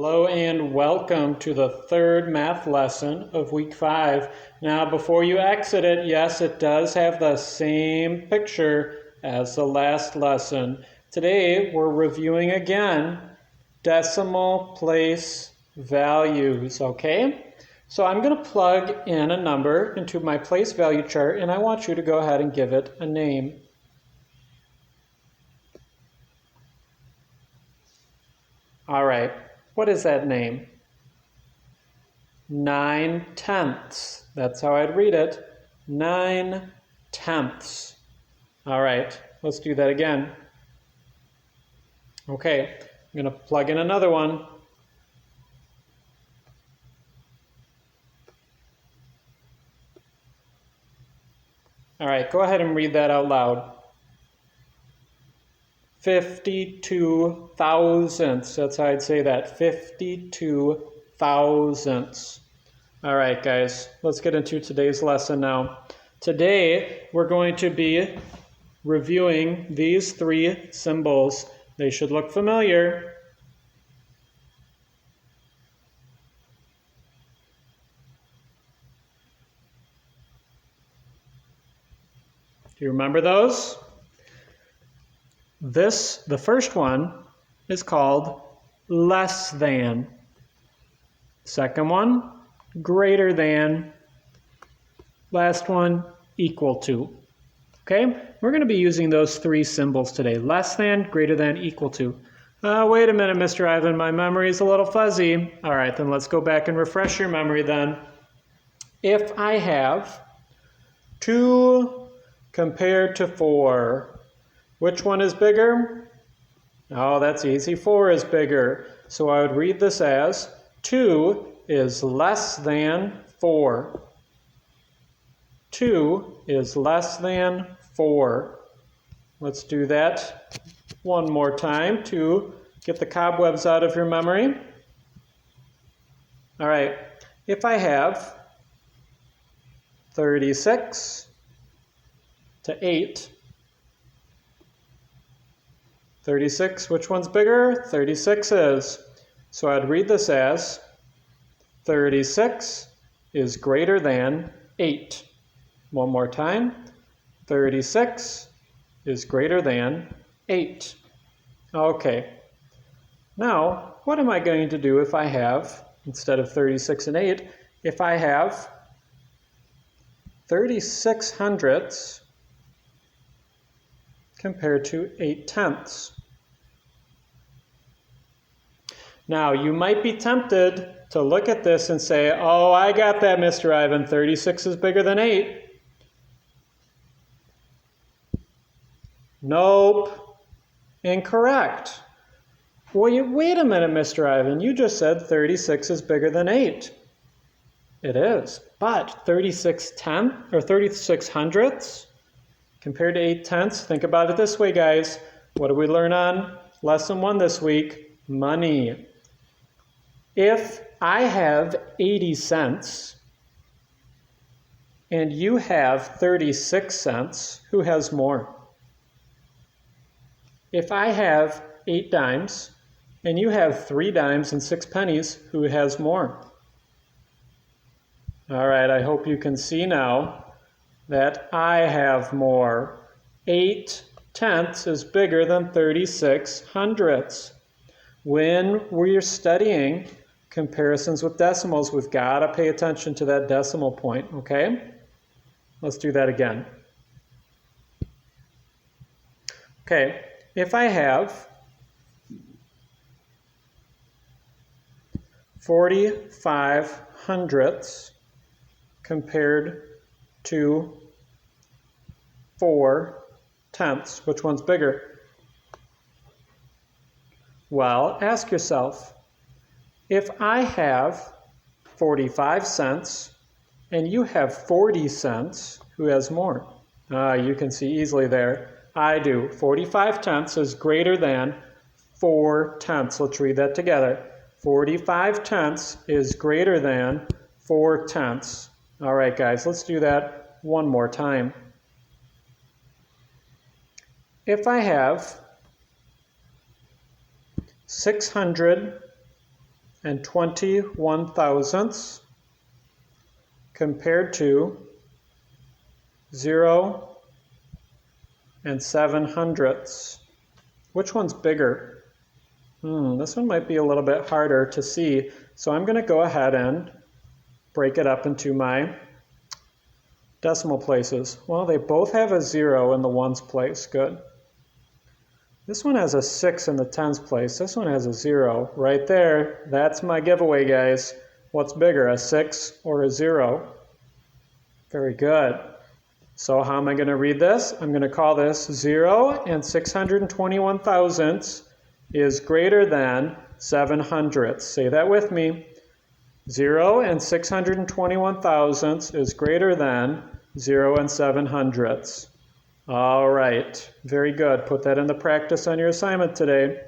Hello and welcome to the third math lesson of week 5. Now before you exit it, yes, it does have the same picture as the last lesson. Today we're reviewing again decimal place values, okay? So I'm going to plug in a number into my place value chart and I want you to go ahead and give it a name. All right. What is that name? 9/10. That's how I'd read it. 9/10. All right, let's do that again. Okay, I'm going to plug in another one. All right, go ahead and read that out loud. 52 thousandths. That's how I'd say that. 52 thousandths. All right, guys, let's get into today's lesson now. Today, we're going to be reviewing these three symbols. They should look familiar. Do you remember those? The first one is called less than. Second one, greater than. Last one, equal to. Okay, we're going to be using those three symbols today. Less than, greater than, equal to. Wait a minute, Mr. Ivan, my memory is a little fuzzy. All right, then let's go back and refresh your memory then. If I have 2 compared to 4, which one is bigger? Oh, that's easy. 4 is bigger. So I would read this as 2 is less than 4. 2 is less than 4. Let's do that one more time to get the cobwebs out of your memory. All right, if I have 36 to 8, 36, which one's bigger? 36 is. So I'd read this as 36 is greater than 8. One more time. 36 is greater than 8. Okay. Now, what am I going to do if I have, instead of 36 and 8, if I have 36 hundredths compared to 8 tenths? Now, you might be tempted to look at this and say, oh, I got that, Mr. Ivan. 36 is bigger than 8. Nope. Incorrect. Wait a minute, Mr. Ivan. You just said 36 is bigger than 8. It is. But 36 hundredths compared to 8 tenths, think about it this way, guys. What did we learn on lesson 1 this week? Money. If I have 80 cents and you have 36 cents, who has more? If I have 8 dimes and you have 3 dimes and 6 pennies, who has more? All right, I hope you can see now that I have more. 8 tenths is bigger than 36 hundredths. When we're studying comparisons with decimals, we've got to pay attention to that decimal point, okay? Let's do that again. Okay, if I have 45 hundredths compared to 4 tenths, which one's bigger? Well, ask yourself, if I have 45 cents and you have 40 cents, who has more? You can see easily there. I do. 45 tenths is greater than 4 tenths. Let's read that together. 45 tenths is greater than 4 tenths. All right, guys, let's do that one more time. If I have 600 and 21 thousandths compared to 0 and 7 hundredths. Which one's bigger? This one might be a little bit harder to see, so I'm going to go ahead and break it up into my decimal places. Well, they both have a 0 in the ones place. Good. This one has a 6 in the tens place. This one has a 0. Right there, that's my giveaway, guys. What's bigger, a 6 or a 0? Very good. So how am I going to read this? I'm going to call this 0 and 621 thousandths is greater than 7 hundredths. Say that with me. 0 and 621 thousandths is greater than 0 and 7 hundredths. All right, very good. Put that into practice on your assignment today.